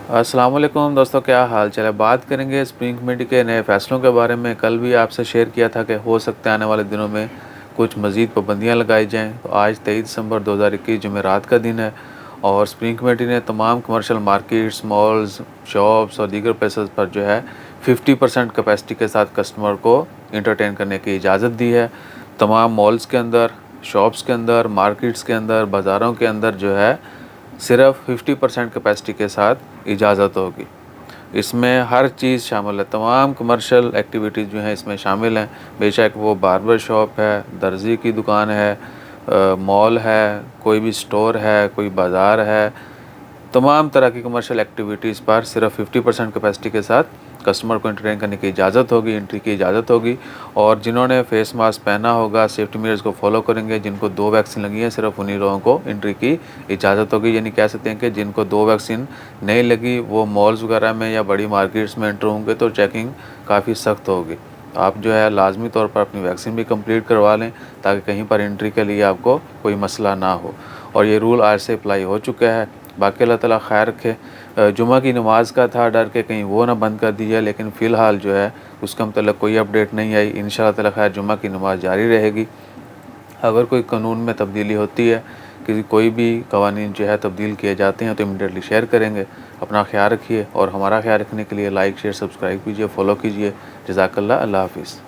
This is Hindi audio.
अस्सलाम वालेकुम दोस्तों, क्या हाल चाल है। बात करेंगे स्प्रिंग कमेटी के नए फ़ैसलों के बारे में। कल भी आपसे शेयर किया था कि हो सकता है आने वाले दिनों में कुछ मज़ीद पाबंदियाँ लगाई जाएँ। तो आज 23 दिसंबर 2021 जुमेरात का दिन है और स्प्रिंग कमेटी ने तमाम कमर्शियल मार्केट्स, मॉल्स, शॉप्स और दीगर प्लेसेस पर जो है 50% कैपेसिटी के साथ कस्टमर को एंटरटेन करने की इजाज़त दी है। तमाम मॉल्स के अंदर, शॉप्स के अंदर, मार्केट्स के अंदर, बाज़ारों के अंदर जो है सिर्फ 50% कैपेसिटी के साथ इजाज़त होगी। इसमें हर चीज़ शामिल है, तमाम कमर्शियल एक्टिविटीज़ जो हैं इसमें शामिल हैं। बेशक वो बार्बर शॉप है, दर्जी की दुकान है, मॉल है, कोई भी स्टोर है, कोई बाज़ार है, तमाम तरह की कमर्शियल एक्टिविटीज़ पर सिर्फ 50% कैपेसिटी के साथ कस्टमर को एंटरटेन करने की इजाज़त होगी, एंट्री की इजाज़त होगी। और जिन्होंने फेस मास्क पहना होगा, सेफ्टी मेजर्स को फॉलो करेंगे, जिनको 2 वैक्सीन लगी है, सिर्फ उन्हीं लोगों को एंट्री की इजाज़त होगी। यानी कह सकते हैं कि जिनको 2 वैक्सीन नहीं लगी वो मॉल्स वगैरह में या बड़ी मार्केट्स में एंटर होंगे तो चेकिंग काफ़ी सख्त होगी। आप जो है लाज़मी तौर पर अपनी वैक्सीन भी कंप्लीट करवा लें ताकि कहीं पर एंट्री के लिए आपको कोई मसला ना हो। और ये रूल आज से अप्लाई हो चुका है। बाकी अल्लाह ताला खैर रखे। जुमा की नमाज़ का था डर के कहीं वो ना बंद कर दी जाए, लेकिन फ़िलहाल जो है उसका मतलब कोई अपडेट नहीं आई। इंशाअल्लाह ताला खैर जुमा की नमाज़ जारी रहेगी। अगर कोई कानून में तब्दीली होती है, कि कोई भी कवानीन जो है तब्दील किए जाते हैं तो इमीडिएटली शेयर करेंगे। अपना ख्याल रखिए और हमारा ख्याल रखने के लिए लाइक, शेयर, सब्सक्राइब कीजिए, फॉलो कीजिए। जज़ाकल्लाह। अल्लाह हाफ़िज़।